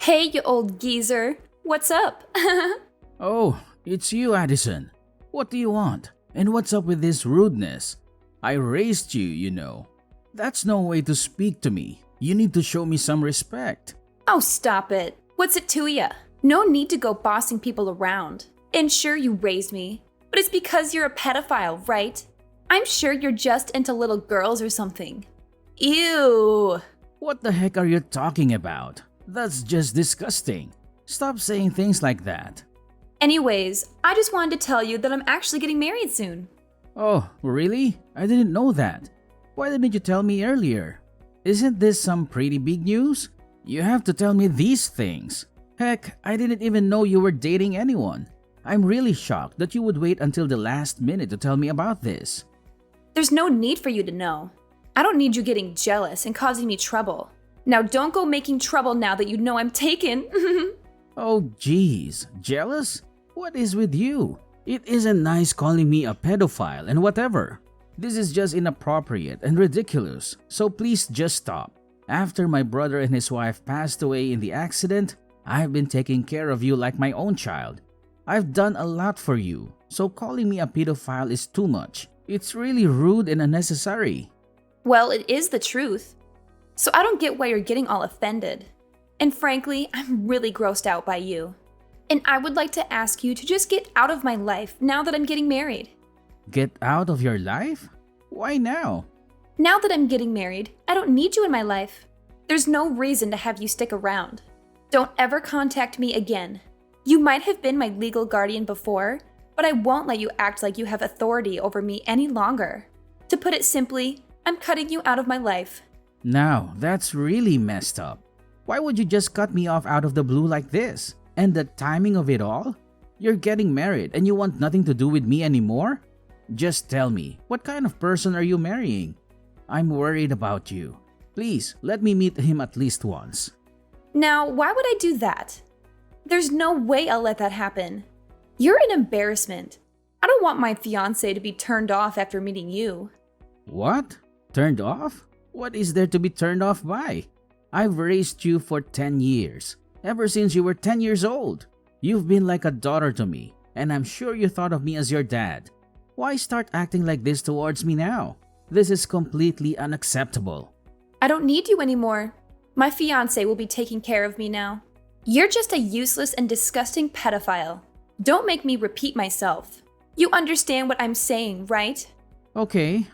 Hey, you old geezer. What's up? Oh, it's you, Addison. What do you want? And what's up with this rudeness? I raised you, you know. That's no way to speak to me. You need to show me some respect. Oh, stop it. What's it to ya? No need to go bossing people around. And sure, you raised me, but it's because you're a pedophile, right? I'm sure you're just into little girls or something. Ew. What the heck are you talking about? That's just disgusting. Stop saying things like that. Anyways, I just wanted to tell you that I'm actually getting married soon. Oh, really? I didn't know that. Why didn't you tell me earlier? Isn't this some pretty big news? You have to tell me these things. Heck, I didn't even know you were dating anyone. I'm really shocked that you would wait until the last minute to tell me about this. There's no need for you to know. I don't need you getting jealous and causing me trouble. Now don't go making trouble now that you know I'm taken. Oh geez, jealous? What is with you? It isn't nice calling me a pedophile and whatever. This is just inappropriate and ridiculous, so please just stop. After my brother and his wife passed away in the accident, I've been taking care of you like my own child. I've done a lot for you, so calling me a pedophile is too much. It's really rude and unnecessary. Well, it is the truth. So I don't get why you're getting all offended. And frankly, I'm really grossed out by you. And I would like to ask you to just get out of my life now that I'm getting married. Get out of your life? Why now? Now that I'm getting married, I don't need you in my life. There's no reason to have you stick around. Don't ever contact me again. You might have been my legal guardian before, but I won't let you act like you have authority over me any longer. To put it simply, I'm cutting you out of my life. Now, that's really messed up. Why would you just cut me off out of the blue like this? And the timing of it all? You're getting married and you want nothing to do with me anymore? Just tell me, what kind of person are you marrying? I'm worried about you. Please, let me meet him at least once. Now, why would I do that? There's no way I'll let that happen. You're an embarrassment. I don't want my fiancé to be turned off after meeting you. What? Turned off? What is there to be turned off by? I've raised you for 10 years. Ever since you were 10 years old. You've been like a daughter to me, and I'm sure you thought of me as your dad. Why start acting like this towards me now? This is completely unacceptable. I don't need you anymore. My fiancé will be taking care of me now. You're just a useless and disgusting pedophile. Don't make me repeat myself. You understand what I'm saying, right? Okay,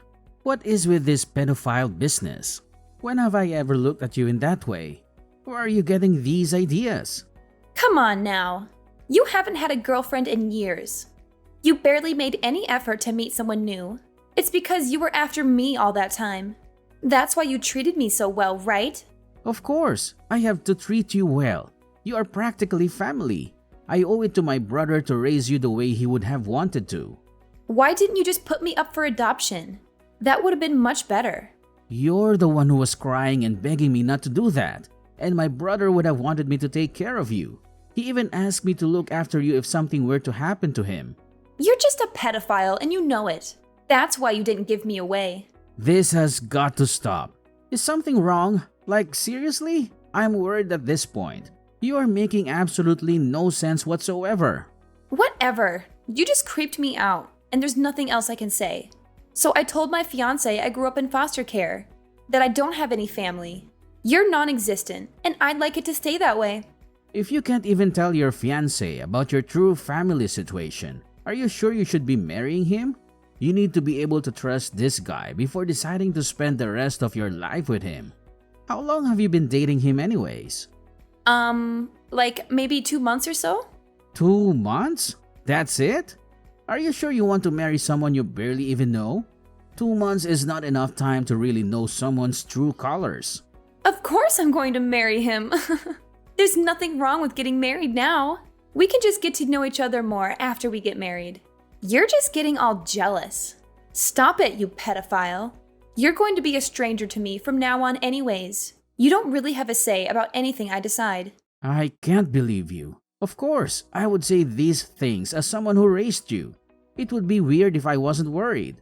what is with this pedophile business? When have I ever looked at you in that way? Where are you getting these ideas? Come on now. You haven't had a girlfriend in years. You barely made any effort to meet someone new. It's because you were after me all that time. That's why you treated me so well, right? Of course, I have to treat you well. You are practically family. I owe it to my brother to raise you the way he would have wanted to. Why didn't you just put me up for adoption? That would have been much better. You're the one who was crying and begging me not to do that. And my brother would have wanted me to take care of you. He even asked me to look after you if something were to happen to him. You're just a pedophile and you know it. That's why you didn't give me away. This has got to stop. Is something wrong? Like, seriously? I'm worried at this point. You are making absolutely no sense whatsoever. Whatever. You just creeped me out, and there's nothing else I can say. So I told my fiancé I grew up in foster care, that I don't have any family. You're non-existent, and I'd like it to stay that way. If you can't even tell your fiancé about your true family situation, are you sure you should be marrying him? You need to be able to trust this guy before deciding to spend the rest of your life with him. How long have you been dating him anyways? Like maybe 2 months or so? 2 months? That's it? Are you sure you want to marry someone you barely even know? 2 months is not enough time to really know someone's true colors. Of course I'm going to marry him. There's nothing wrong with getting married now. We can just get to know each other more after we get married. You're just getting all jealous. Stop it, you pedophile. You're going to be a stranger to me from now on anyways. You don't really have a say about anything I decide. I can't believe you. Of course, I would say these things as someone who raised you. It would be weird if I wasn't worried.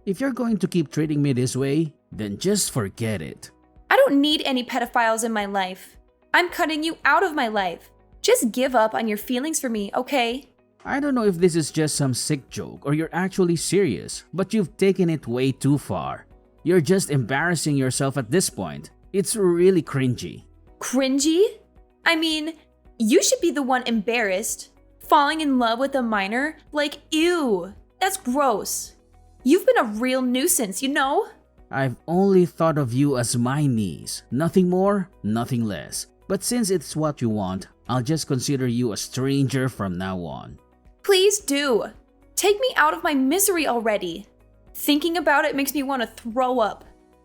If you're going to keep treating me this way, then just forget it. I don't need any pedophiles in my life. I'm cutting you out of my life. Just give up on your feelings for me, okay? I don't know if this is just some sick joke or you're actually serious, but you've taken it way too far. You're just embarrassing yourself at this point. It's really cringy. Cringy? I mean, you should be the one embarrassed. Falling in love with a minor? Like, ew. That's gross. You've been a real nuisance, you know? I've only thought of you as my niece. Nothing more, nothing less. But since it's what you want, I'll just consider you a stranger from now on. Please do. Take me out of my misery already. Thinking about it makes me want to throw up.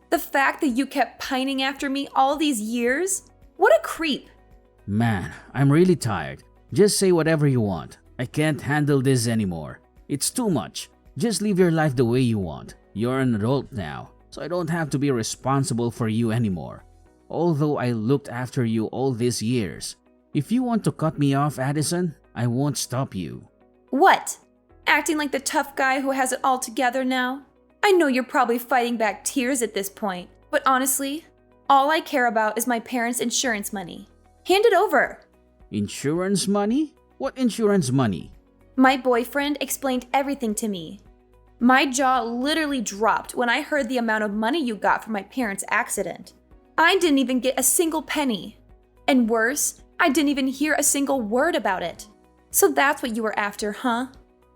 The fact that you kept pining after me all these years? What a creep. Man, I'm really tired. Just say whatever you want. I can't handle this anymore. It's too much. Just live your life the way you want. You're an adult now, so I don't have to be responsible for you anymore. Although I looked after you all these years. If you want to cut me off, Addison, I won't stop you. What? Acting like the tough guy who has it all together now? I know you're probably fighting back tears at this point, but honestly, all I care about is my parents' insurance money. Hand it over. Insurance money? What insurance money? My boyfriend explained everything to me. My jaw literally dropped when I heard the amount of money you got from my parents' accident. I didn't even get a single penny. And worse, I didn't even hear a single word about it. So that's what you were after, huh?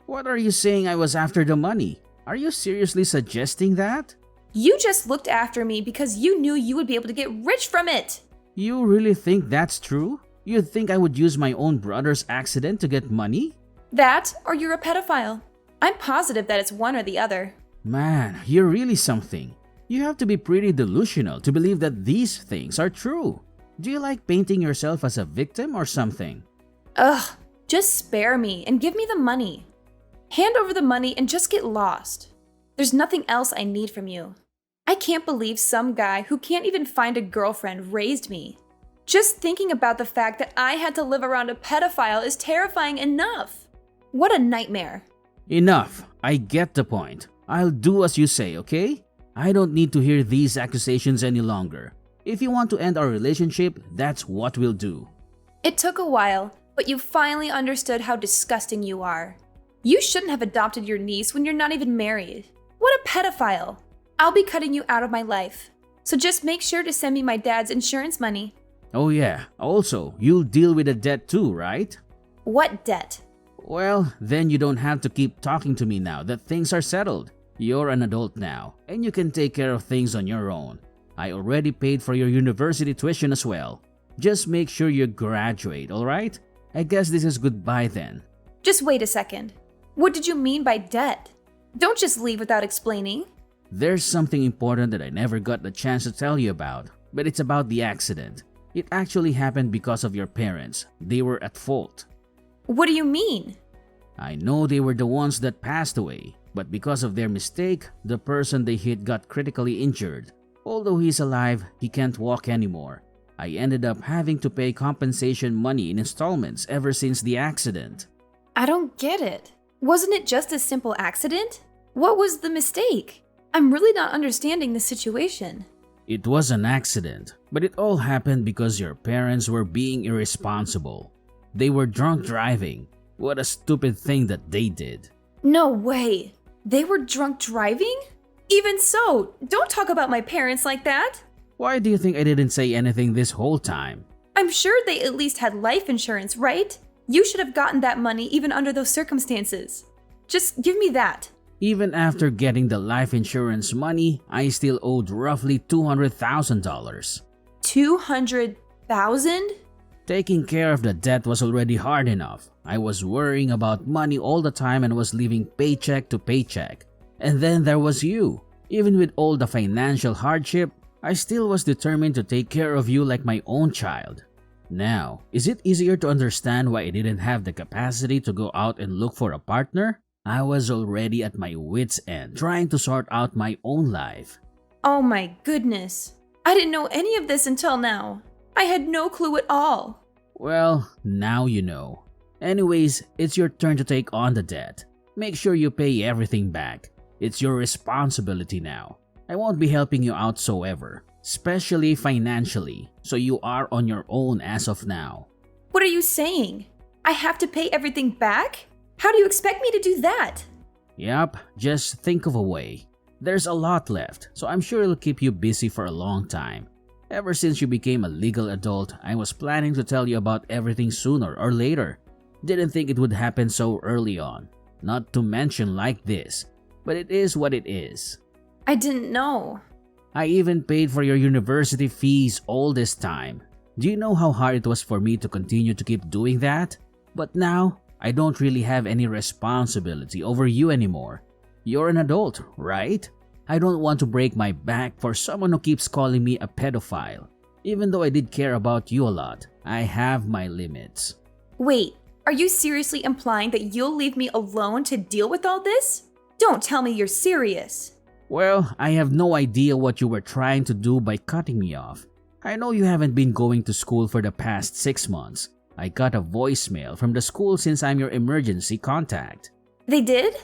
What are you saying I was after the money? Are you seriously suggesting that? You just looked after me because you knew you would be able to get rich from it. You really think that's true? You think I would use my own brother's accident to get money? That, or you're a pedophile. I'm positive that it's one or the other. Man, you're really something. You have to be pretty delusional to believe that these things are true. Do you like painting yourself as a victim or something? Ugh, just spare me and give me the money. Hand over the money and just get lost. There's nothing else I need from you. I can't believe some guy who can't even find a girlfriend raised me. Just thinking about the fact that I had to live around a pedophile is terrifying enough. What a nightmare. Enough. I get the point. I'll do as you say, okay? I don't need to hear these accusations any longer. If you want to end our relationship, that's what we'll do. It took a while, but you finally understood how disgusting you are. You shouldn't have adopted your niece when you're not even married. What a pedophile. I'll be cutting you out of my life. So just make sure to send me my dad's insurance money. Oh yeah, also, you'll deal with the debt too, right? What debt? Well, then you don't have to keep talking to me now that things are settled. You're an adult now, and you can take care of things on your own. I already paid for your university tuition as well. Just make sure you graduate, alright? I guess this is goodbye then. Just wait a second. What did you mean by debt? Don't just leave without explaining. There's something important that I never got the chance to tell you about, but it's about the accident. It actually happened because of your parents. They were at fault. What do you mean? I know they were the ones that passed away, but because of their mistake, the person they hit got critically injured. Although he's alive, he can't walk anymore. I ended up having to pay compensation money in installments ever since the accident. I don't get it. Wasn't it just a simple accident? What was the mistake? I'm really not understanding the situation. It was an accident, but it all happened because your parents were being irresponsible. They were drunk driving. What a stupid thing that they did. No way. They were drunk driving? Even so, don't talk about my parents like that. Why do you think I didn't say anything this whole time? I'm sure they at least had life insurance, right? You should have gotten that money even under those circumstances. Just give me that. Even after getting the life insurance money, I still owed roughly $200,000. 200,000? Taking care of the debt was already hard enough. I was worrying about money all the time and was living paycheck to paycheck. And then there was you. Even with all the financial hardship, I still was determined to take care of you like my own child. Now, is it easier to understand why I didn't have the capacity to go out and look for a partner? I was already at my wit's end trying to sort out my own life. Oh my goodness. I didn't know any of this until now. I had no clue at all. Well, now you know. Anyways, it's your turn to take on the debt. Make sure you pay everything back. It's your responsibility now. I won't be helping you out so ever. especially financially, so you are on your own as of now. What are you saying? I have to pay everything back? How do you expect me to do that? Yep, just think of a way. There's a lot left, so I'm sure it'll keep you busy for a long time. Ever since you became a legal adult, I was planning to tell you about everything sooner or later. Didn't think it would happen so early on. Not to mention like this, but it is what it is. I didn't know. I even paid for your university fees all this time. Do you know how hard it was for me to continue to keep doing that? But now, I don't really have any responsibility over you anymore. You're an adult, right? I don't want to break my back for someone who keeps calling me a pedophile. Even though I did care about you a lot, I have my limits. Wait, are you seriously implying that you'll leave me alone to deal with all this? Don't tell me you're serious. Well, I have no idea what you were trying to do by cutting me off. I know you haven't been going to school for the past 6 months. I got a voicemail from the school since I'm your emergency contact. They did?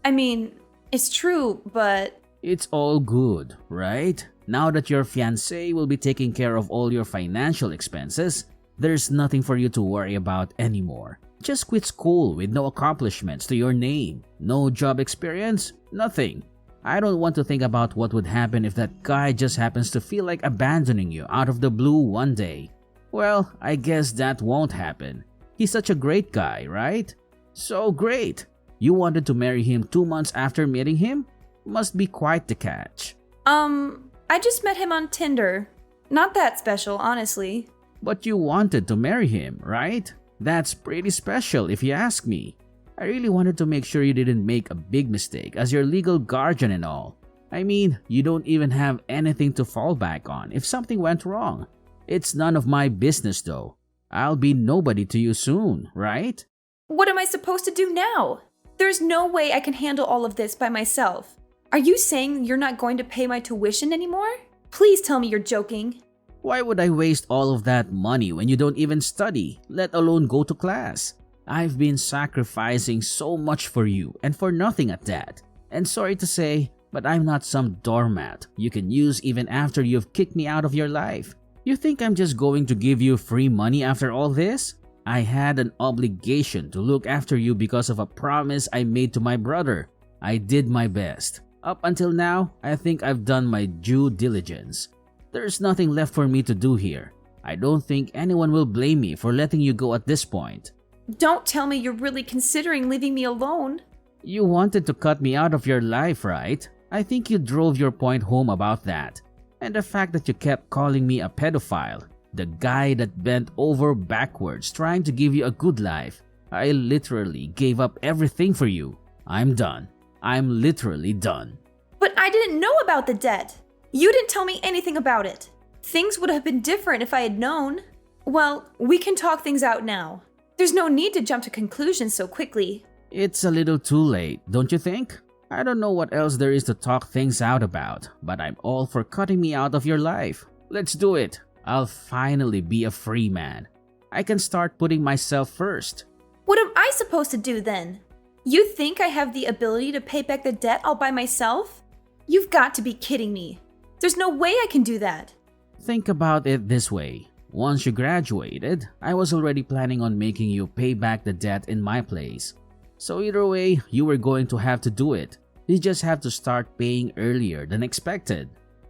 I mean, it's true, but... It's all good, right? Now that your fiancé will be taking care of all your financial expenses, there's nothing for you to worry about anymore. Just quit school with no accomplishments to your name. No job experience, nothing. I don't want to think about what would happen if that guy just happens to feel like abandoning you out of the blue one day. Well, I guess that won't happen. He's such a great guy, right? So great. You wanted to marry him 2 months after meeting him? Must be quite the catch. I just met him on Tinder. Not that special, honestly. But you wanted to marry him, right? That's pretty special if you ask me. I really wanted to make sure you didn't make a big mistake as your legal guardian and all. I mean, you don't even have anything to fall back on if something went wrong. It's none of my business though. I'll be nobody to you soon, right? What am I supposed to do now? There's no way I can handle all of this by myself. Are you saying you're not going to pay my tuition anymore? Please tell me you're joking. Why would I waste all of that money when you don't even study, let alone go to class? I've been sacrificing so much for you and for nothing at that. And sorry to say, but I'm not some doormat you can use even after you've kicked me out of your life. You think I'm just going to give you free money after all this? I had an obligation to look after you because of a promise I made to my brother. I did my best. Up until now, I think I've done my due diligence. There's nothing left for me to do here. I don't think anyone will blame me for letting you go at this point. Don't tell me you're really considering leaving me alone. You wanted to cut me out of your life, right? I think you drove your point home about that. And the fact that you kept calling me a pedophile, the guy that bent over backwards trying to give you a good life. I literally gave up everything for you. I'm done. I'm literally done. But I didn't know about the debt. You didn't tell me anything about it. Things would have been different if I had known. Well, we can talk things out now. There's no need to jump to conclusions so quickly. It's a little too late, don't you think? I don't know what else there is to talk things out about, but I'm all for cutting me out of your life. Let's do it. I'll finally be a free man. I can start putting myself first. What am I supposed to do then? You think I have the ability to pay back the debt all by myself? You've got to be kidding me. There's no way I can do that. Think about it this way. Once you graduated, I was already planning on making you pay back the debt in my place. So either way, you were going to have to do it. You just have to start paying earlier than expected.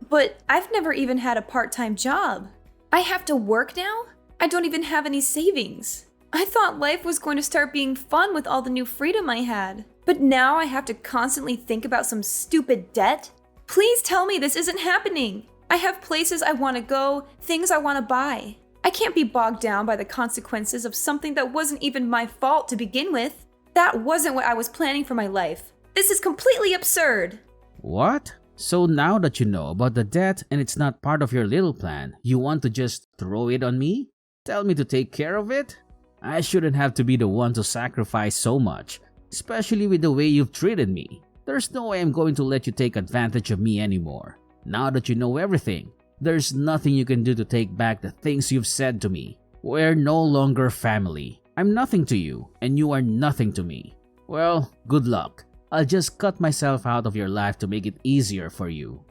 But I've never even had a part-time job. I have to work now? I don't even have any savings. I thought life was going to start being fun with all the new freedom I had. But now I have to constantly think about some stupid debt? Please tell me this isn't happening. I have places I want to go, things I want to buy. I can't be bogged down by the consequences of something that wasn't even my fault to begin with. That wasn't what I was planning for my life. This is completely absurd. What? So now that you know about the debt and it's not part of your little plan, you want to just throw it on me? Tell me to take care of it? I shouldn't have to be the one to sacrifice so much, especially with the way you've treated me. There's no way I'm going to let you take advantage of me anymore. Now that you know everything, there's nothing you can do to take back the things you've said to me. We're no longer family. I'm nothing to you, and you are nothing to me. Well, good luck. I'll just cut myself out of your life to make it easier for you.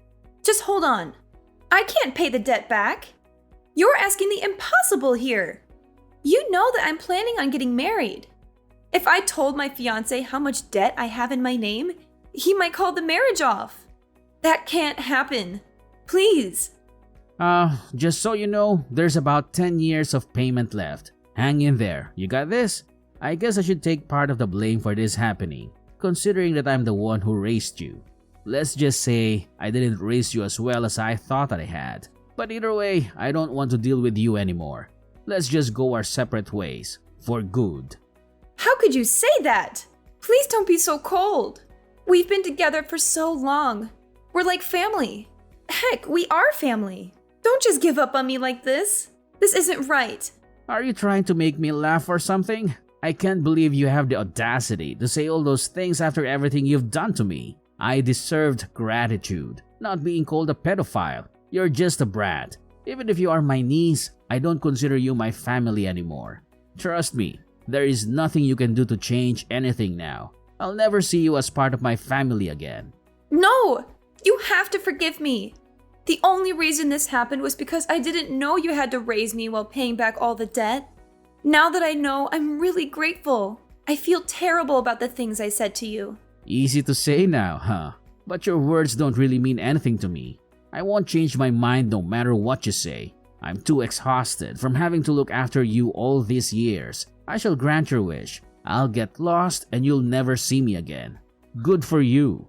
Just hold on. I can't pay the debt back. You're asking the impossible here. You know that I'm planning on getting married. If I told my fiancé how much debt I have in my name, he might call the marriage off. That can't happen. Please. Just so you know, there's about 10 years of payment left. Hang in there. You got this? I guess I should take part of the blame for this happening, considering that I'm the one who raised you. Let's just say I didn't raise you as well as I thought I had. But either way, I don't want to deal with you anymore. Let's just go our separate ways. For good. How could you say that? Please don't be so cold. We've been together for so long. We're like family. Heck, we are family. Don't just give up on me like this. This isn't right. Are you trying to make me laugh or something? I can't believe you have the audacity to say all those things after everything you've done to me. I deserved gratitude, not being called a pedophile. You're just a brat. Even if you are my niece, I don't consider you my family anymore. Trust me, there is nothing you can do to change anything now. I'll never see you as part of my family again. No! You have to forgive me. The only reason this happened was because I didn't know you had to raise me while paying back all the debt. Now that I know, I'm really grateful. I feel terrible about the things I said to you. Easy to say now, huh? But your words don't really mean anything to me. I won't change my mind no matter what you say. I'm too exhausted from having to look after you all these years. I shall grant your wish. I'll get lost and you'll never see me again. Good for you.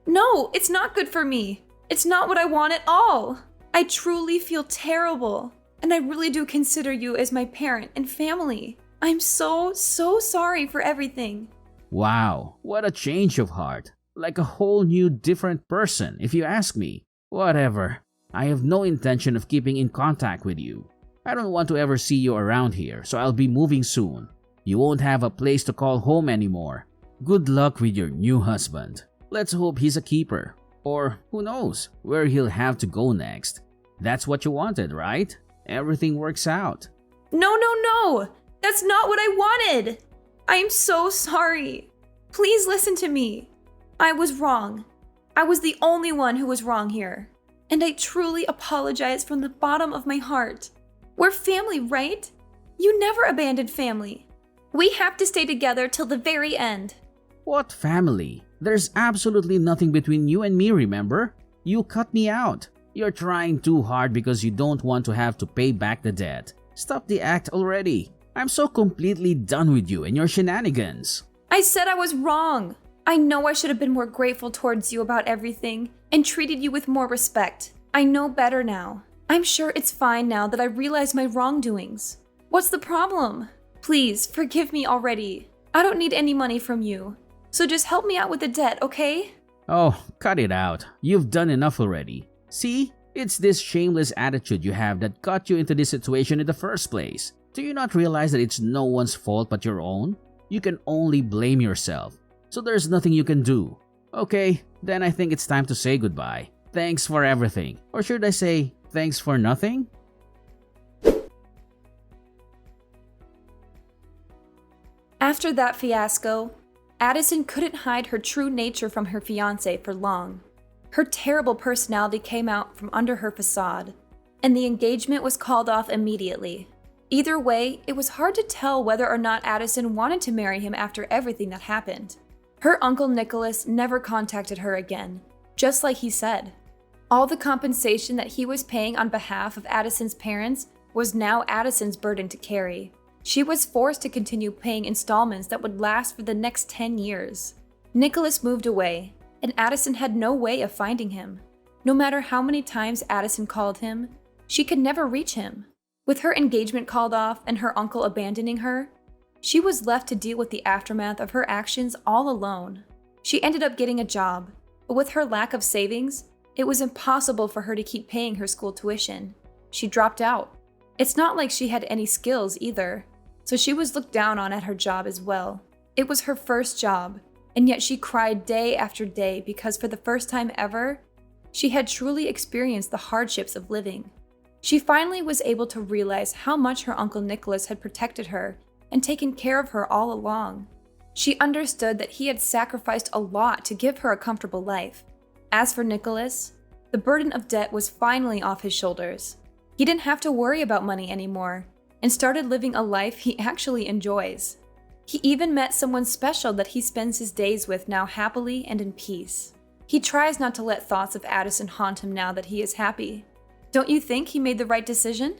No, it's not good for me. It's not what I want at all. I truly feel terrible. And I really do consider you as my parent and family. I'm so sorry for everything. Wow, what a change of heart. Like a whole new different person, if you ask me. Whatever. I have no intention of keeping in contact with you. I don't want to ever see you around here, so I'll be moving soon. You won't have a place to call home anymore. Good luck with your new husband. Let's hope he's a keeper. Or who knows where he'll have to go next. That's what you wanted, right? Everything works out. No. That's not what I wanted. I am so sorry. Please listen to me. I was wrong. I was the only one who was wrong here. And I truly apologize from the bottom of my heart. We're family, right? You never abandoned family. We have to stay together till the very end. What family? There's absolutely nothing between you and me, remember? You cut me out. You're trying too hard because you don't want to have to pay back the debt. Stop the act already. I'm so completely done with you and your shenanigans. I said I was wrong. I know I should have been more grateful towards you about everything and treated you with more respect. I know better now. I'm sure it's fine now that I realize my wrongdoings. What's the problem? Please, forgive me already. I don't need any money from you. So just help me out with the debt, okay? Oh, cut it out. You've done enough already. See? It's this shameless attitude you have that got you into this situation in the first place. Do you not realize that it's no one's fault but your own? You can only blame yourself. So there's nothing you can do. Okay, then I think it's time to say goodbye. Thanks for everything. Or should I say, thanks for nothing? After that fiasco, Addison couldn't hide her true nature from her fiancé for long. Her terrible personality came out from under her facade, and the engagement was called off immediately. Either way, it was hard to tell whether or not Addison wanted to marry him after everything that happened. Her uncle Nicholas never contacted her again, just like he said. All the compensation that he was paying on behalf of Addison's parents was now Addison's burden to carry. She was forced to continue paying installments that would last for the next 10 years. Nicholas moved away, and Addison had no way of finding him. No matter how many times Addison called him, she could never reach him. With her engagement called off and her uncle abandoning her, she was left to deal with the aftermath of her actions all alone. She ended up getting a job, but with her lack of savings, it was impossible for her to keep paying her school tuition. She dropped out. It's not like she had any skills either, so she was looked down on at her job as well. It was her first job, and yet she cried day after day because for the first time ever, she had truly experienced the hardships of living. She finally was able to realize how much her Uncle Nicholas had protected her and taken care of her all along. She understood that he had sacrificed a lot to give her a comfortable life. As for Nicholas, The burden of debt was finally off his shoulders. He didn't have to worry about money anymore and started living a life he actually enjoys. He even met someone special that he spends his days with now happily and in peace. He tries not to let thoughts of Addison haunt him now that he is happy. Don't you think he made the right decision?